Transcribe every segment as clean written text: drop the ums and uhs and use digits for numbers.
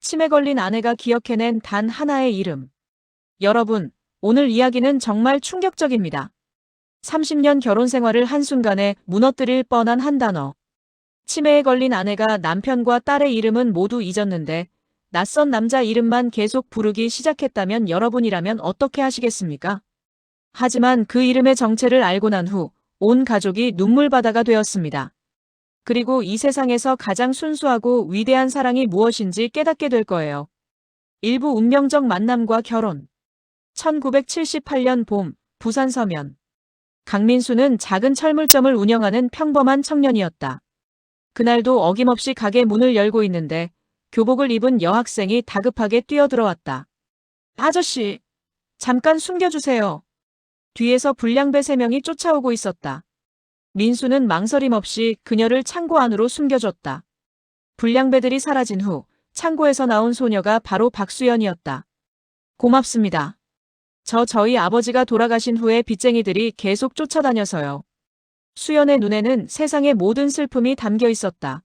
치매 걸린 아내가 기억해낸 단 하나의 이름. 여러분, 오늘 이야기는 정말 충격적입니다. 30년 결혼 생활을 한순간에 무너뜨릴 뻔한 한 단어. 치매에 걸린 아내가 남편과 딸의 이름은 모두 잊었는데 낯선 남자 이름만 계속 부르기 시작했다면 여러분이라면 어떻게 하시겠습니까? 하지만 그 이름의 정체를 알고 난 후 온 가족이 눈물바다가 되었습니다. 그리고 이 세상에서 가장 순수하고 위대한 사랑이 무엇인지 깨닫게 될 거예요. 일부 운명적 만남과 결혼. 1978년 봄, 부산 서면. 강민수는 작은 철물점을 운영하는 평범한 청년이었다. 그날도 어김없이 가게 문을 열고 있는데 교복을 입은 여학생이 다급하게 뛰어들어왔다. 아저씨, 잠깐 숨겨주세요. 뒤에서 불량배 3명이 쫓아오고 있었다. 민수는 망설임 없이 그녀를 창고 안으로 숨겨줬다. 불량배들이 사라진 후 창고에서 나온 소녀가 바로 박수연이었다. 고맙습니다. 저희 아버지가 돌아가신 후에 빚쟁이들이 계속 쫓아다녀서요. 수연의 눈에는 세상의 모든 슬픔이 담겨 있었다.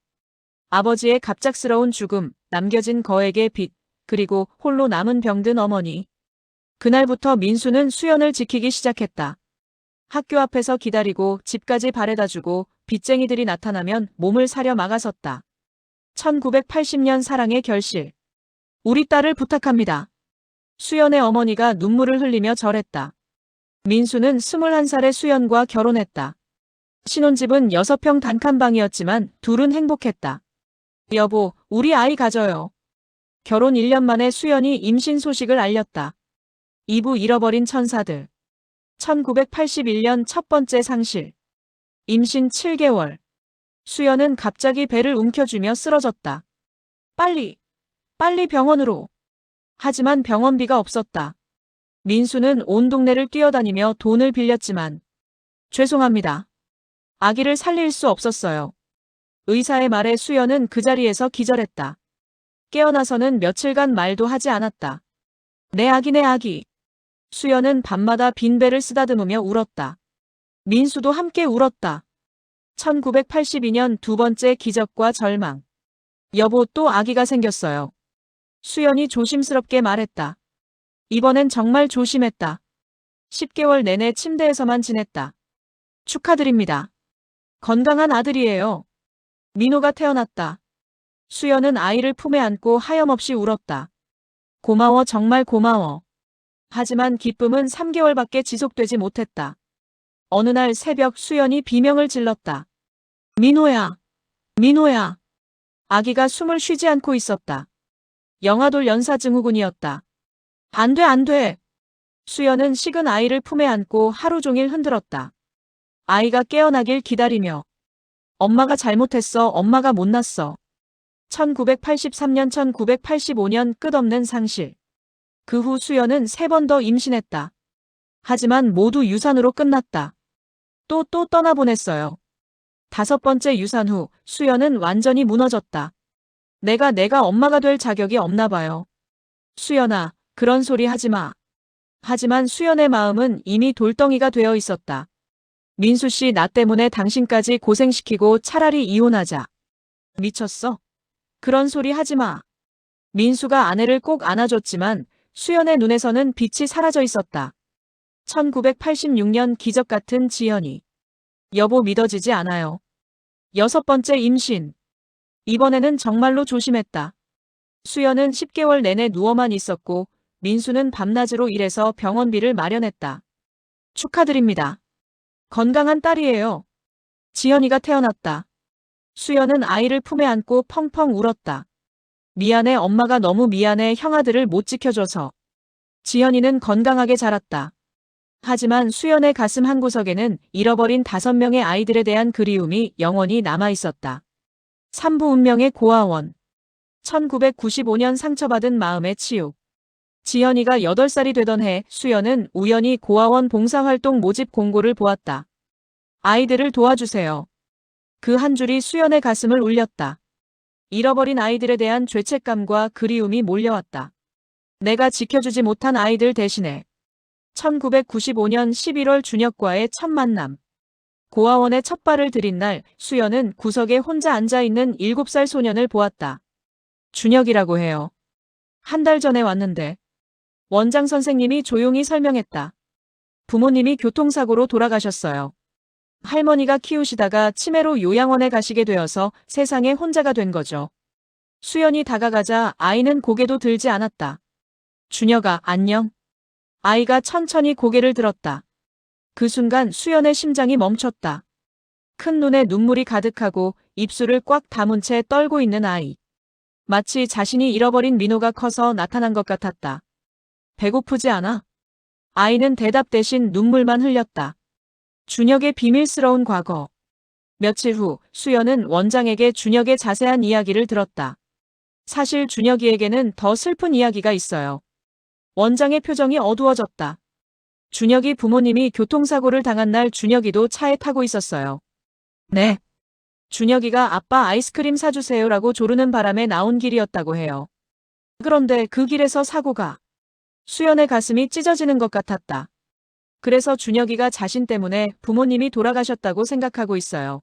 아버지의 갑작스러운 죽음, 남겨진 거액의 빚, 그리고 홀로 남은 병든 어머니. 그날부터 민수는 수연을 지키기 시작했다. 학교 앞에서 기다리고 집까지 바래다주고 빚쟁이들이 나타나면 몸을 사려 막아섰다. 1980년 사랑의 결실. 우리 딸을 부탁합니다. 수연의 어머니가 눈물을 흘리며 절했다. 민수는 21살의 수연과 결혼했다. 신혼집은 6평 단칸방이었지만 둘은 행복했다. 여보, 우리 아이 가져요. 결혼 1년 만에 수연이 임신 소식을 알렸다. 2부 잃어버린 천사들. 1981년 첫 번째 상실. 임신 7개월. 수연은 갑자기 배를 움켜쥐며 쓰러졌다. 빨리 병원으로. 하지만 병원비가 없었다. 민수는 온 동네를 뛰어다니며 돈을 빌렸지만 죄송합니다. 아기를 살릴 수 없었어요. 의사의 말에 수연은 그 자리에서 기절했다. 깨어나서는 며칠간 말도 하지 않았다. 내 아기. 수연은 밤마다 빈배를 쓰다듬으며 울었다. 민수도 함께 울었다. 1982년 두 번째 기적과 절망. 여보, 또 아기가 생겼어요. 수연이 조심스럽게 말했다. 이번엔 정말 조심했다. 10개월 내내 침대에서만 지냈다. 축하드립니다. 건강한 아들이에요. 민호가 태어났다. 수연은 아이를 품에 안고 하염없이 울었다. 고마워, 정말 고마워. 하지만 기쁨은 3개월밖에 지속되지 못했다. 어느 날 새벽 수연이 비명을 질렀다. 민호야. 아기가 숨을 쉬지 않고 있었다. 영아돌 연사증후군이었다. 안 돼. 수연은 식은 아이를 품에 안고 하루 종일 흔들었다. 아이가 깨어나길 기다리며. 엄마가 잘못했어. 엄마가 못났어. 1983년 1985년 끝없는 상실. 그 후 수연은 3번 더 임신했다. 하지만 모두 유산으로 끝났다. 또 떠나보냈어요. 5번째 유산 후 수연은 완전히 무너졌다. 내가 엄마가 될 자격이 없나 봐요. 수연아, 그런 소리 하지 마. 하지만 수연의 마음은 이미 돌덩이가 되어 있었다. 민수 씨, 나 때문에 당신까지 고생시키고 차라리 이혼하자. 미쳤어? 그런 소리 하지 마. 민수가 아내를 꼭 안아줬지만 수연의 눈에서는 빛이 사라져 있었다. 1986년 기적 같은 지연이. 여보, 믿어지지 않아요. 6번째 임신. 이번에는 정말로 조심했다. 수연은 10개월 내내 누워만 있었고 민수는 밤낮으로 일해서 병원비를 마련했다. 축하드립니다. 건강한 딸이에요. 지연이가 태어났다. 수연은 아이를 품에 안고 펑펑 울었다. 미안해, 엄마가 너무 미안해, 형아들을 못 지켜줘서. 지연이는 건강하게 자랐다. 하지만 수연의 가슴 한구석에는 잃어버린 5명의 아이들에 대한 그리움이 영원히 남아있었다. 3부 운명의 고아원. 1995년 상처받은 마음의 치유. 지연이가 8살이 되던 해 수연은 우연히 고아원 봉사활동 모집 공고를 보았다. 아이들을 도와주세요. 그 한 줄이 수연의 가슴을 울렸다. 잃어버린 아이들에 대한 죄책감과 그리움이 몰려왔다. 내가 지켜주지 못한 아이들 대신에. 1995년 11월 준혁과의 첫 만남. 고아원에 첫 발을 들인 날 수연은 구석에 혼자 앉아있는 7살 소년을 보았다. 준혁이라고 해요. 한 달 전에 왔는데. 원장 선생님이 조용히 설명했다. 부모님이 교통사고로 돌아가셨어요. 할머니가 키우시다가 치매로 요양원에 가시게 되어서 세상에 혼자가 된 거죠. 수연이 다가가자 아이는 고개도 들지 않았다. 준혁아, 안녕. 아이가 천천히 고개를 들었다. 그 순간 수연의 심장이 멈췄다. 큰 눈에 눈물이 가득하고 입술을 꽉 다문 채 떨고 있는 아이. 마치 자신이 잃어버린 민호가 커서 나타난 것 같았다. 배고프지 않아? 아이는 대답 대신 눈물만 흘렸다. 준혁의 비밀스러운 과거. 며칠 후 수연은 원장에게 준혁의 자세한 이야기를 들었다. 사실 준혁이에게는 더 슬픈 이야기가 있어요. 원장의 표정이 어두워졌다. 준혁이 부모님이 교통사고를 당한 날 준혁이도 차에 타고 있었어요. 네. 준혁이가 아빠 아이스크림 사주세요라고 조르는 바람에 나온 길이었다고 해요. 그런데 그 길에서 사고가. 수연의 가슴이 찢어지는 것 같았다. 그래서 준혁이가 자신 때문에 부모님이 돌아가셨다고 생각하고 있어요.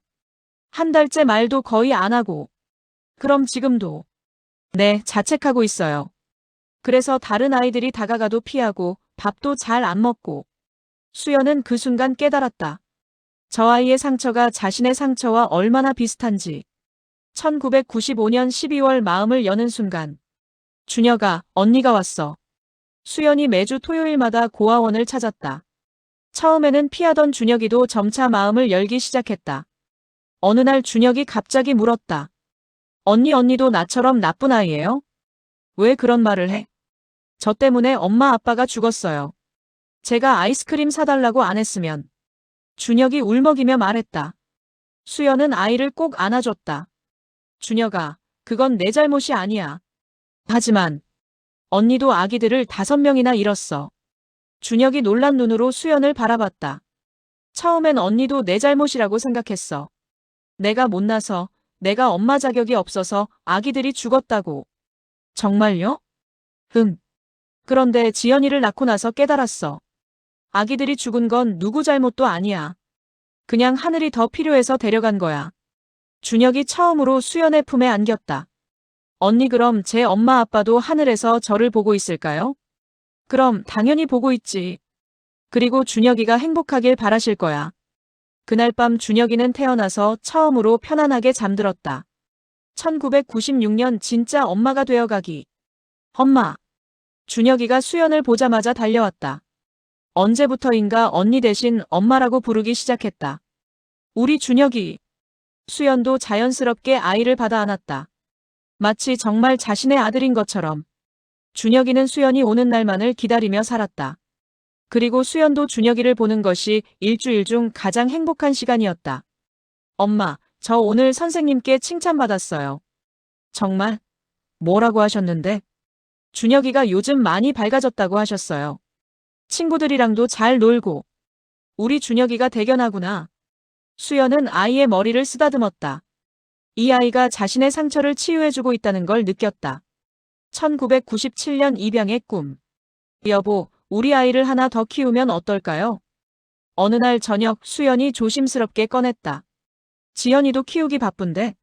한 달째 말도 거의 안 하고. 그럼 지금도. 네, 자책하고 있어요. 그래서 다른 아이들이 다가가도 피하고 밥도 잘 안 먹고. 수연은 그 순간 깨달았다. 저 아이의 상처가 자신의 상처와 얼마나 비슷한지. 1995년 12월 마음을 여는 순간. 준혁아, 언니가 왔어. 수연이 매주 토요일마다 고아원을 찾았다. 처음에는 피하던 준혁이도 점차 마음을 열기 시작했다. 어느 날 준혁이 갑자기 물었다. 언니도 나처럼 나쁜 아이예요? 왜 그런 말을 해? 저 때문에 엄마 아빠가 죽었어요. 제가 아이스크림 사달라고 안 했으면. 준혁이 울먹이며 말했다. 수연은 아이를 꼭 안아줬다. 준혁아, 그건 내 잘못이 아니야. 하지만 언니도 아기들을 5명이나 잃었어. 준혁이 놀란 눈으로 수연을 바라봤다. 처음엔 언니도 내 잘못이라고 생각했어. 내가 못나서, 내가 엄마 자격이 없어서 아기들이 죽었다고. 정말요? 응. 그런데 지연이를 낳고 나서 깨달았어. 아기들이 죽은 건 누구 잘못도 아니야. 그냥 하늘이 더 필요해서 데려간 거야. 준혁이 처음으로 수연의 품에 안겼다. 언니, 그럼 제 엄마 아빠도 하늘에서 저를 보고 있을까요? 그럼 당연히 보고 있지. 그리고 준혁이가 행복하길 바라실 거야. 그날 밤 준혁이는 태어나서 처음으로 편안하게 잠들었다. 1996년 진짜 엄마가 되어가기. 엄마. 준혁이가 수연을 보자마자 달려왔다. 언제부터인가 언니 대신 엄마라고 부르기 시작했다. 우리 준혁이. 수연도 자연스럽게 아이를 받아 안았다. 마치 정말 자신의 아들인 것처럼. 준혁이는 수연이 오는 날만을 기다리며 살았다. 그리고 수연도 준혁이를 보는 것이 일주일 중 가장 행복한 시간이었다. 엄마, 저 오늘 선생님께 칭찬받았어요. 정말? 뭐라고 하셨는데? 준혁이가 요즘 많이 밝아졌다고 하셨어요. 친구들이랑도 잘 놀고. 우리 준혁이가 대견하구나. 수연은 아이의 머리를 쓰다듬었다. 이 아이가 자신의 상처를 치유해주고 있다는 걸 느꼈다. 1997년 입양의 꿈. 여보, 우리 아이를 하나 더 키우면 어떨까요? 어느 날 저녁 수연이 조심스럽게 꺼냈다. 지연이도 키우기 바쁜데.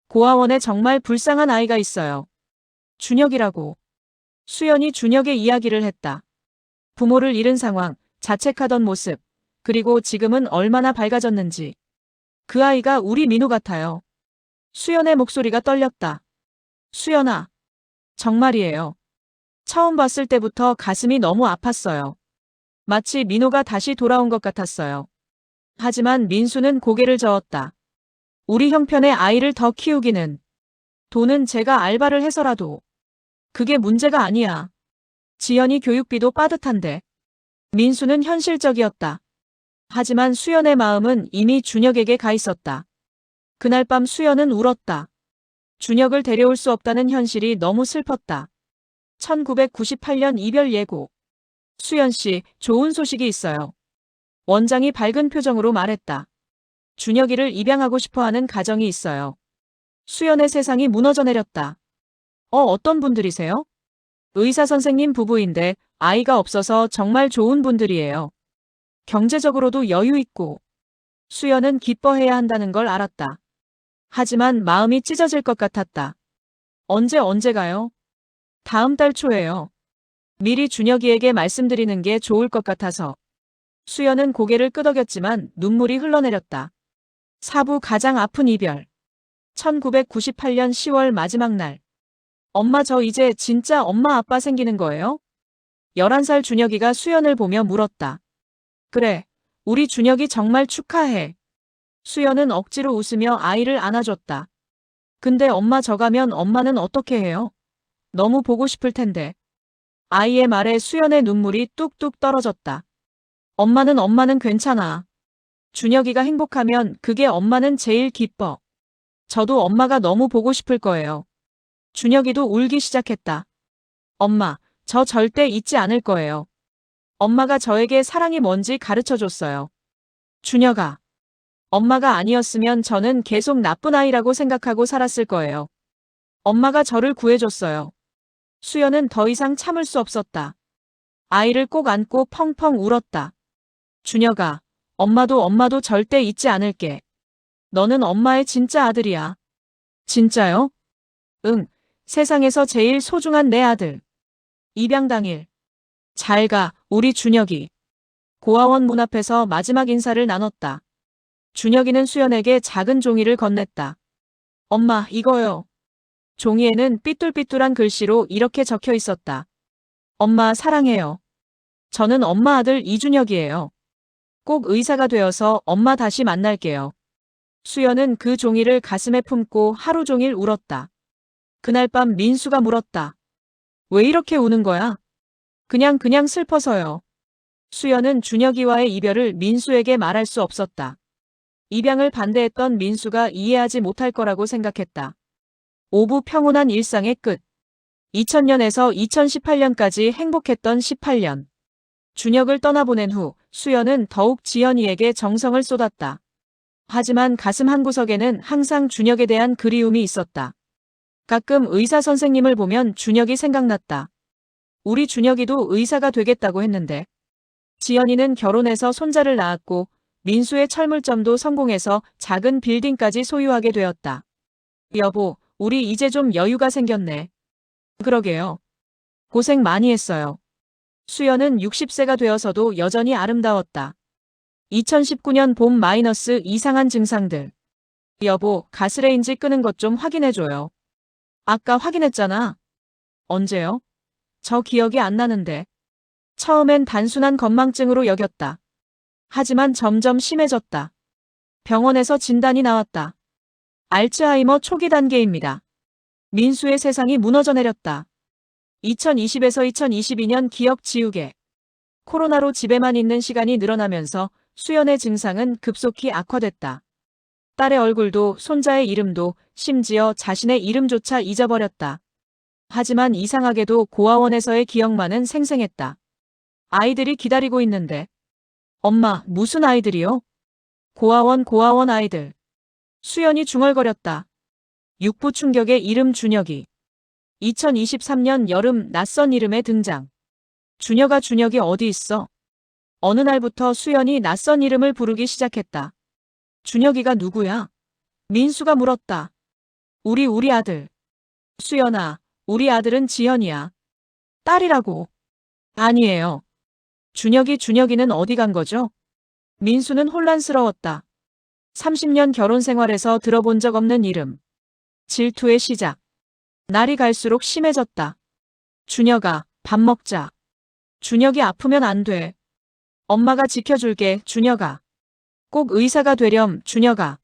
고아원에 정말 불쌍한 아이가 있어요. 준혁이라고. 수연이 준혁의 이야기를 했다. 부모를 잃은 상황, 자책하던 모습, 그리고 지금은 얼마나 밝아졌는지. 그 아이가 우리 민호 같아요. 수연의 목소리가 떨렸다. 수연아. 정말이에요. 처음 봤을 때부터 가슴이 너무 아팠어요. 마치 민호가 다시 돌아온 것 같았어요. 하지만 민수는 고개를 저었다. 우리 형편의 아이를 더 키우기는. 돈은 제가 알바를 해서라도. 그게 문제가 아니야. 지연이 교육비도 빠듯한데. 민수는 현실적이었다. 하지만 수연의 마음은 이미 준혁에게 가 있었다. 그날 밤 수연은 울었다. 준혁을 데려올 수 없다는 현실이 너무 슬펐다. 1998년 이별 예고. 수연 씨, 좋은 소식이 있어요. 원장이 밝은 표정으로 말했다. 준혁이를 입양하고 싶어하는 가정이 있어요. 수연의 세상이 무너져 내렸다. 어떤 분들이세요? 의사 선생님 부부인데 아이가 없어서 정말 좋은 분들이에요. 경제적으로도 여유 있고. 수연은 기뻐해야 한다는 걸 알았다. 하지만 마음이 찢어질 것 같았다. 언제가요? 다음 달 초에요. 미리 준혁이에게 말씀드리는 게 좋을 것 같아서. 수연은 고개를 끄덕였지만 눈물이 흘러내렸다. 사부 가장 아픈 이별. 1998년 10월 마지막 날. 엄마 저 이제 진짜 엄마 아빠 생기는 거예요? 11살 준혁이가 수연을 보며 물었다. 그래. 우리 준혁이 정말 축하해. 수연은 억지로 웃으며 아이를 안아줬다. 근데 엄마 저 가면 엄마는 어떻게 해요? 너무 보고 싶을 텐데. 아이의 말에 수연의 눈물이 뚝뚝 떨어졌다. 엄마는 괜찮아. 준혁이가 행복하면 그게 엄마는 제일 기뻐. 저도 엄마가 너무 보고 싶을 거예요. 준혁이도 울기 시작했다. 엄마, 저 절대 잊지 않을 거예요. 엄마가 저에게 사랑이 뭔지 가르쳐줬어요. 준혁아, 엄마가 아니었으면 저는 계속 나쁜 아이라고 생각하고 살았을 거예요. 엄마가 저를 구해줬어요. 수연은 더 이상 참을 수 없었다. 아이를 꼭 안고 펑펑 울었다. 준혁아, 엄마도 절대 잊지 않을게. 너는 엄마의 진짜 아들이야. 진짜요? 응, 세상에서 제일 소중한 내 아들. 입양 당일. 잘 가, 우리 준혁이. 고아원 문 앞에서 마지막 인사를 나눴다. 준혁이는 수연에게 작은 종이를 건넸다. 엄마, 이거요. 종이에는 삐뚤삐뚤한 글씨로 이렇게 적혀 있었다. 엄마 사랑해요. 저는 엄마 아들 이준혁이에요. 꼭 의사가 되어서 엄마 다시 만날게요. 수연은 그 종이를 가슴에 품고 하루 종일 울었다. 그날 밤 민수가 물었다. 왜 이렇게 우는 거야? 그냥 슬퍼서요. 수연은 준혁이와의 이별을 민수에게 말할 수 없었다. 입양을 반대했던 민수가 이해하지 못할 거라고 생각했다. 오부 평온한 일상의 끝. 2000년에서 2018년까지 행복했던 18년. 준혁을 떠나보낸 후 수연은 더욱 지연이에게 정성을 쏟았다. 하지만 가슴 한구석에는 항상 준혁에 대한 그리움이 있었다. 가끔 의사 선생님을 보면 준혁이 생각났다. 우리 준혁이도 의사가 되겠다고 했는데. 지연이는 결혼해서 손자를 낳았고 민수의 철물점도 성공해서 작은 빌딩까지 소유하게 되었다. 여보, 우리 이제 좀 여유가 생겼네. 그러게요. 고생 많이 했어요. 수연은 60세가 되어서도 여전히 아름다웠다. 2019년 봄 마이너스 이상한 증상들. 여보, 가스레인지 끄는 것 좀 확인해줘요. 아까 확인했잖아. 언제요? 저 기억이 안 나는데. 처음엔 단순한 건망증으로 여겼다. 하지만 점점 심해졌다. 병원에서 진단이 나왔다. 알츠하이머 초기 단계입니다. 민수의 세상이 무너져 내렸다. 2020에서 2022년 기억 지우개. 코로나로 집에만 있는 시간이 늘어나면서 수연의 증상은 급속히 악화됐다. 딸의 얼굴도 손자의 이름도 심지어 자신의 이름조차 잊어버렸다. 하지만 이상하게도 고아원에서의 기억만은 생생했다. 아이들이 기다리고 있는데. 엄마, 무슨 아이들이요? 고아원 아이들. 수연이 중얼거렸다. 육부 충격의 이름 준혁이. 2023년 여름 낯선 이름의 등장. 준혁이 어디 있어? 어느 날부터 수연이 낯선 이름을 부르기 시작했다. 준혁이가 누구야? 민수가 물었다. 우리 아들. 수연아, 우리 아들은 지현이야. 딸이라고. 아니에요. 준혁이는 어디 간 거죠? 민수는 혼란스러웠다. 30년 결혼 생활에서 들어본 적 없는 이름. 질투의 시작. 날이 갈수록 심해졌다. 준혁아, 밥 먹자. 준혁이 아프면 안 돼. 엄마가 지켜줄게, 준혁아. 꼭 의사가 되렴, 준혁아.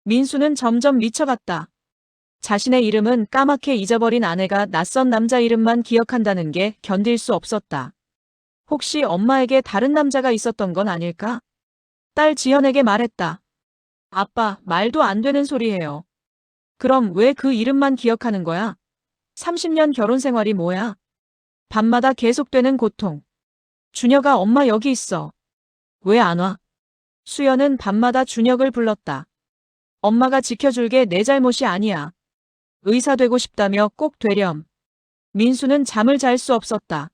민수는 점점 미쳐갔다. 자신의 이름은 까맣게 잊어버린 아내가 낯선 남자 이름만 기억한다는 게 견딜 수 없었다. 혹시 엄마에게 다른 남자가 있었던 건 아닐까? 딸 지연에게 말했다. 아빠, 말도 안 되는 소리예요. 그럼 왜 그 이름만 기억하는 거야? 30년 결혼 생활이 뭐야? 밤마다 계속되는 고통. 준혁아, 엄마 여기 있어. 왜 안 와? 수연은 밤마다 준혁을 불렀다. 엄마가 지켜줄게, 내 잘못이 아니야. 의사 되고 싶다며 꼭 되렴. 민수는 잠을 잘 수 없었다.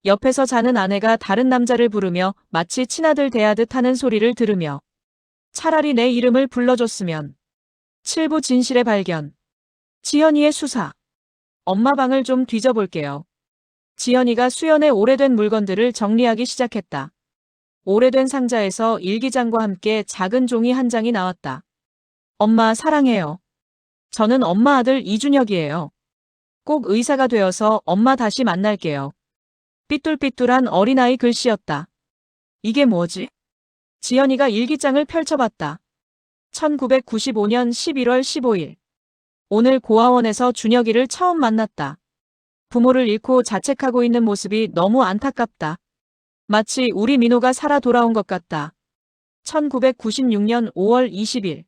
옆에서 자는 아내가 다른 남자를 부르며 마치 친아들 대하듯 하는 소리를 들으며 차라리 내 이름을 불러줬으면. 7부 진실의 발견. 지현이의 수사. 엄마 방을 좀 뒤져볼게요. 지연이가 수연의 오래된 물건들을 정리하기 시작했다. 오래된 상자에서 일기장과 함께 작은 종이 한 장이 나왔다. 엄마 사랑해요. 저는 엄마 아들 이준혁이에요. 꼭 의사가 되어서 엄마 다시 만날게요. 삐뚤삐뚤한 어린아이 글씨였다. 이게 뭐지? 지연이가 일기장을 펼쳐봤다. 1995년 11월 15일. 오늘 고아원에서 준혁이를 처음 만났다. 부모를 잃고 자책하고 있는 모습이 너무 안타깝다. 마치 우리 민호가 살아 돌아온 것 같다. 1996년 5월 20일.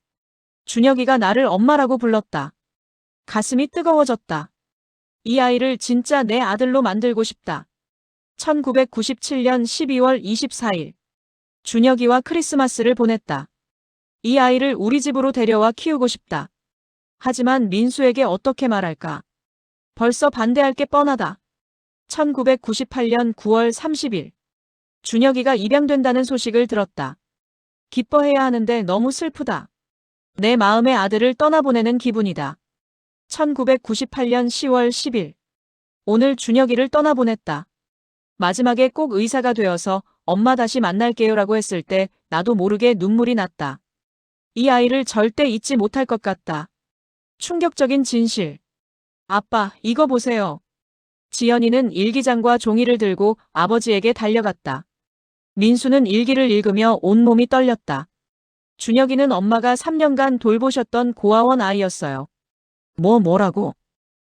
준혁이가 나를 엄마라고 불렀다. 가슴이 뜨거워졌다. 이 아이를 진짜 내 아들로 만들고 싶다. 1997년 12월 24일. 준혁이와 크리스마스를 보냈다. 이 아이를 우리 집으로 데려와 키우고 싶다. 하지만 민수에게 어떻게 말할까? 벌써 반대할 게 뻔하다. 1998년 9월 30일. 준혁이가 입양된다는 소식을 들었다. 기뻐해야 하는데 너무 슬프다. 내 마음의 아들을 떠나보내는 기분이다. 1998년 10월 10일. 오늘 준혁이를 떠나보냈다. 마지막에 꼭 의사가 되어서 엄마 다시 만날게요라고 했을 때 나도 모르게 눈물이 났다. 이 아이를 절대 잊지 못할 것 같다. 충격적인 진실. 아빠, 이거 보세요. 지연이는 일기장과 종이를 들고 아버지에게 달려갔다. 민수는 일기를 읽으며 온몸이 떨렸다. 준혁이는 엄마가 3년간 돌보셨던 고아원 아이였어요. 뭐라고?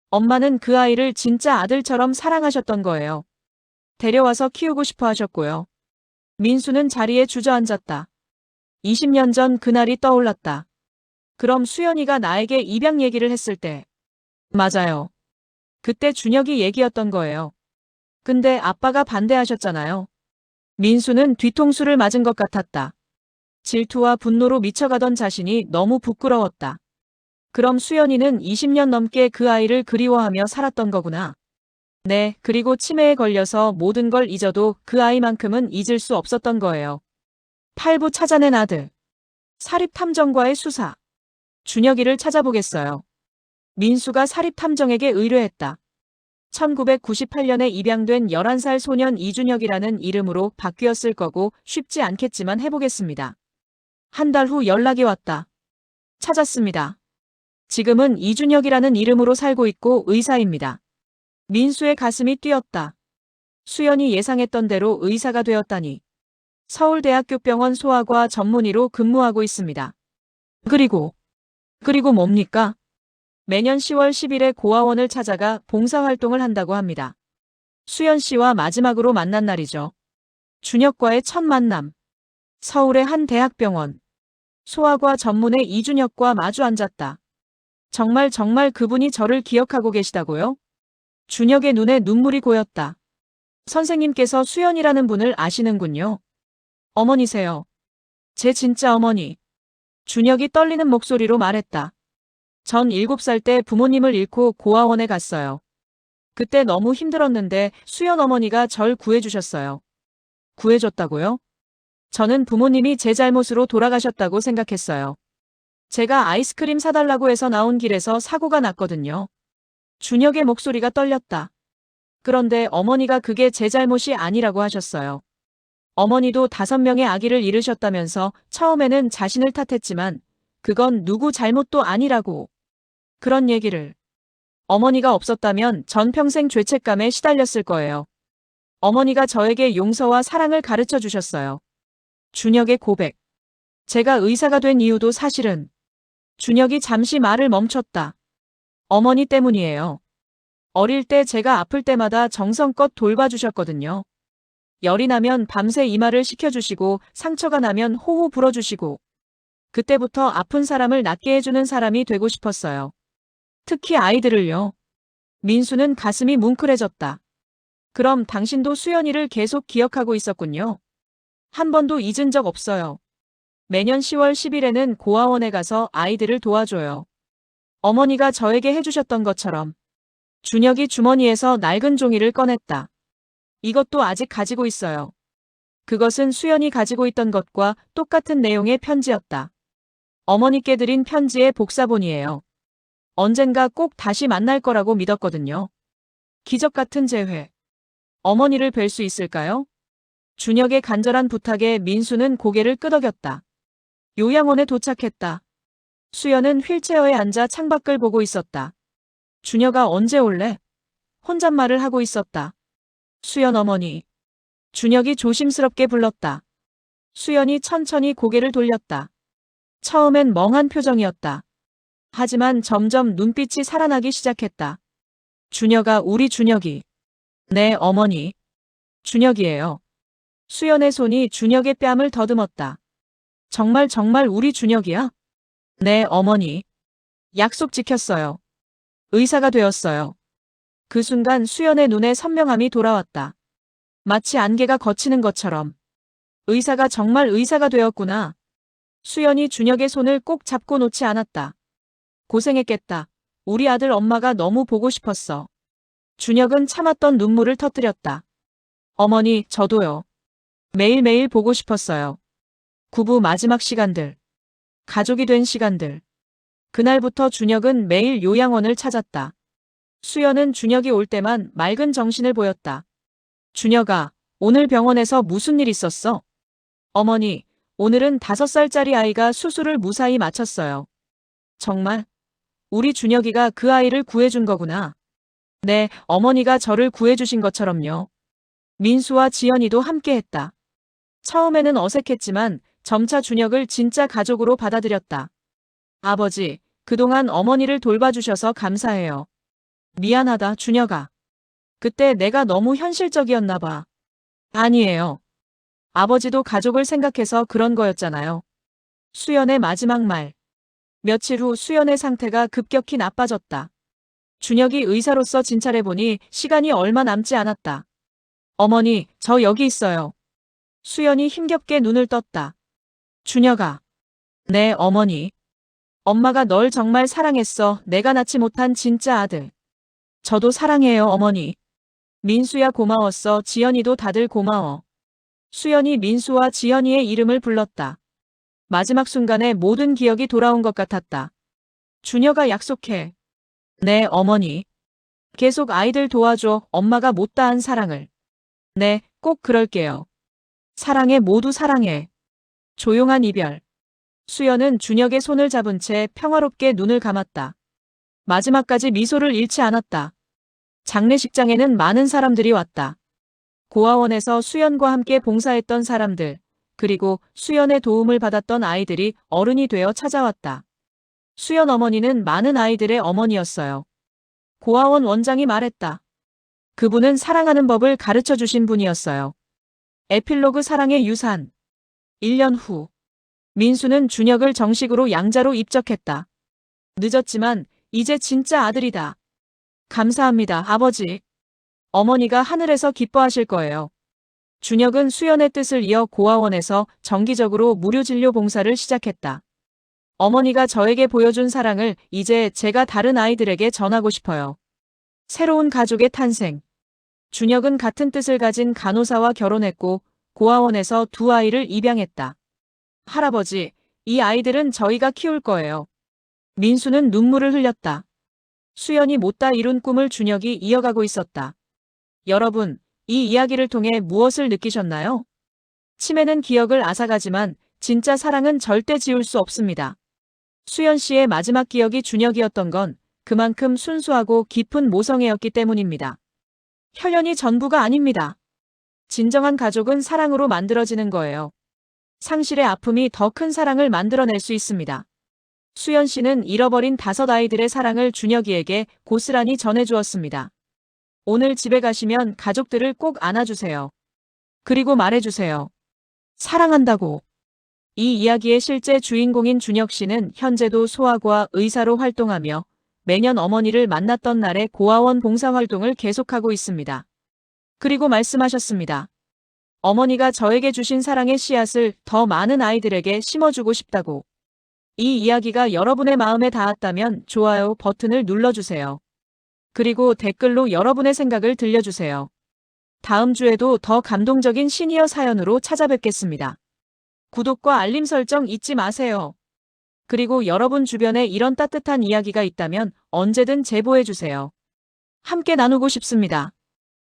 엄마는 그 아이를 진짜 아들처럼 사랑하셨던 거예요. 데려와서 키우고 싶어 하셨고요. 민수는 자리에 주저앉았다. 20년 전 그날이 떠올랐다. 그럼 수연이가 나에게 입양 얘기를 했을 때. 맞아요. 그때 준혁이 얘기였던 거예요. 근데 아빠가 반대하셨잖아요. 민수는 뒤통수를 맞은 것 같았다. 질투와 분노로 미쳐가던 자신이 너무 부끄러웠다. 그럼 수연이는 20년 넘게 그 아이를 그리워하며 살았던 거구나. 네, 그리고 치매에 걸려서 모든 걸 잊어도 그 아이만큼은 잊을 수 없었던 거예요. 8부 찾아낸 아들. 사립탐정과의 수사. 준혁이를 찾아보겠어요. 민수가 사립탐정에게 의뢰했다. 1998년에 입양된 11살 소년 이준혁이라는 이름으로 바뀌었을 거고 쉽지 않겠지만 해보겠습니다. 한 달 후 연락이 왔다. 찾았습니다. 지금은 이준혁이라는 이름으로 살고 있고 의사입니다. 민수의 가슴이 뛰었다. 수연이 예상했던 대로 의사가 되었다니. 서울대학교 병원 소아과 전문의로 근무하고 있습니다. 그리고 뭡니까? 매년 10월 10일에 고아원을 찾아가 봉사활동을 한다고 합니다. 수연 씨와 마지막으로 만난 날이죠. 준혁과의 첫 만남. 서울의 한 대학병원. 소아과 전문의 이준혁과 마주 앉았다. 정말 그분이 저를 기억하고 계시다고요? 준혁의 눈에 눈물이 고였다. 선생님께서 수연이라는 분을 아시는군요. 어머니세요. 제 진짜 어머니. 준혁이 떨리는 목소리로 말했다. 전 7살 때 부모님을 잃고 고아원에 갔어요. 그때 너무 힘들었는데 수연 어머니가 절 구해주셨어요. 구해줬다고요? 저는 부모님이 제 잘못으로 돌아가셨다고 생각했어요. 제가 아이스크림 사달라고 해서 나온 길에서 사고가 났거든요. 준혁의 목소리가 떨렸다. 그런데 어머니가 그게 제 잘못이 아니라고 하셨어요. 어머니도 5명의 아기를 잃으셨다면서 처음에는 자신을 탓했지만 그건 누구 잘못도 아니라고. 그런 얘기를. 어머니가 없었다면 전 평생 죄책감에 시달렸을 거예요. 어머니가 저에게 용서와 사랑을 가르쳐 주셨어요. 준혁의 고백. 제가 의사가 된 이유도 사실은. 준혁이 잠시 말을 멈췄다. 어머니 때문이에요. 어릴 때 제가 아플 때마다 정성껏 돌봐주셨거든요. 열이 나면 밤새 이마를 식혀주시고 상처가 나면 호호 불어주시고. 그때부터 아픈 사람을 낫게 해주는 사람이 되고 싶었어요. 특히 아이들을요. 민수는 가슴이 뭉클해졌다. 그럼 당신도 수연이를 계속 기억하고 있었군요. 한 번도 잊은 적 없어요. 매년 10월 10일에는 고아원에 가서 아이들을 도와줘요. 어머니가 저에게 해주셨던 것처럼. 준혁이 주머니에서 낡은 종이를 꺼냈다. 이것도 아직 가지고 있어요. 그것은 수연이 가지고 있던 것과 똑같은 내용의 편지였다. 어머니께 드린 편지의 복사본이에요. 언젠가 꼭 다시 만날 거라고 믿었거든요. 기적 같은 재회. 어머니를 뵐 수 있을까요? 준혁의 간절한 부탁에 민수는 고개를 끄덕였다. 요양원에 도착했다. 수연은 휠체어에 앉아 창밖을 보고 있었다. 준혁아 언제 올래? 혼잣말을 하고 있었다. 수연 어머니. 준혁이 조심스럽게 불렀다. 수연이 천천히 고개를 돌렸다. 처음엔 멍한 표정이었다. 하지만 점점 눈빛이 살아나기 시작했다. 준혁아, 우리 준혁이. 네, 어머니. 준혁이에요. 수연의 손이 준혁의 뺨을 더듬었다. 정말 우리 준혁이야? 네, 어머니. 약속 지켰어요. 의사가 되었어요. 그 순간 수연의 눈에 선명함이 돌아왔다. 마치 안개가 걷히는 것처럼. 의사가 정말 의사가 되었구나. 수연이 준혁의 손을 꼭 잡고 놓지 않았다. 고생했겠다. 우리 아들 엄마가 너무 보고 싶었어. 준혁은 참았던 눈물을 터뜨렸다. 어머니, 저도요. 매일매일 보고 싶었어요. 구부 마지막 시간들. 가족이 된 시간들. 그날부터 준혁은 매일 요양원을 찾았다. 수연은 준혁이 올 때만 맑은 정신을 보였다. 준혁아, 오늘 병원에서 무슨 일 있었어? 어머니, 오늘은 5살짜리 아이가 수술을 무사히 마쳤어요. 정말? 우리 준혁이가 그 아이를 구해준 거구나. 네, 어머니가 저를 구해주신 것처럼요. 민수와 지연이도 함께했다. 처음에는 어색했지만 점차 준혁을 진짜 가족으로 받아들였다. 아버지, 그동안 어머니를 돌봐주셔서 감사해요. 미안하다, 준혁아. 그때 내가 너무 현실적이었나 봐. 아니에요. 아버지도 가족을 생각해서 그런 거였잖아요. 수연의 마지막 말. 며칠 후 수연의 상태가 급격히 나빠졌다. 준혁이 의사로서 진찰해보니 시간이 얼마 남지 않았다. 어머니, 저 여기 있어요. 수연이 힘겹게 눈을 떴다. 준혁아. 네, 어머니. 엄마가 널 정말 사랑했어. 내가 낳지 못한 진짜 아들. 저도 사랑해요, 어머니. 민수야 고마웠어. 지연이도 다들 고마워. 수연이 민수와 지연이의 이름을 불렀다. 마지막 순간에 모든 기억이 돌아온 것 같았다. 준혁아 약속해. 네, 어머니. 계속 아이들 도와줘. 엄마가 못다한 사랑을. 네, 꼭 그럴게요. 사랑해, 모두 사랑해. 조용한 이별. 수연은 준혁의 손을 잡은 채 평화롭게 눈을 감았다. 마지막까지 미소를 잃지 않았다. 장례식장에는 많은 사람들이 왔다. 고아원에서 수연과 함께 봉사했던 사람들, 그리고 수연의 도움을 받았던 아이들이 어른이 되어 찾아왔다. 수연 어머니는 많은 아이들의 어머니였어요. 고아원 원장이 말했다. 그분은 사랑하는 법을 가르쳐 주신 분이었어요. 에필로그 사랑의 유산. 1년 후. 민수는 준혁을 정식으로 양자로 입적했다. 늦었지만 이제 진짜 아들이다. 감사합니다, 아버지. 어머니가 하늘에서 기뻐하실 거예요. 준혁은 수연의 뜻을 이어 고아원에서 정기적으로 무료 진료 봉사를 시작했다. 어머니가 저에게 보여준 사랑을 이제 제가 다른 아이들에게 전하고 싶어요. 새로운 가족의 탄생. 준혁은 같은 뜻을 가진 간호사와 결혼했고 고아원에서 2 아이를 입양했다. 할아버지, 이 아이들은 저희가 키울 거예요. 민수는 눈물을 흘렸다. 수연이 못다 이룬 꿈을 준혁이 이어가고 있었다. 여러분, 이 이야기를 통해 무엇을 느끼셨나요? 치매는 기억을 앗아가지만 진짜 사랑은 절대 지울 수 없습니다. 수연 씨의 마지막 기억이 준혁이었던 건 그만큼 순수하고 깊은 모성애였기 때문입니다. 혈연이 전부가 아닙니다. 진정한 가족은 사랑으로 만들어지는 거예요. 상실의 아픔이 더 큰 사랑을 만들어낼 수 있습니다. 수연 씨는 잃어버린 5 아이들의 사랑을 준혁이에게 고스란히 전해주었습니다. 오늘 집에 가시면 가족들을 꼭 안아주세요. 그리고 말해주세요. 사랑한다고. 이 이야기의 실제 주인공인 준혁 씨는 현재도 소아과 의사로 활동하며 매년 어머니를 만났던 날에 고아원 봉사활동을 계속하고 있습니다. 그리고 말씀하셨습니다. 어머니가 저에게 주신 사랑의 씨앗을 더 많은 아이들에게 심어주고 싶다고. 이 이야기가 여러분의 마음에 닿았다면 좋아요 버튼을 눌러주세요. 그리고 댓글로 여러분의 생각을 들려주세요. 다음 주에도 더 감동적인 시니어 사연으로 찾아뵙겠습니다. 구독과 알림 설정 잊지 마세요. 그리고 여러분 주변에 이런 따뜻한 이야기가 있다면 언제든 제보해 주세요. 함께 나누고 싶습니다.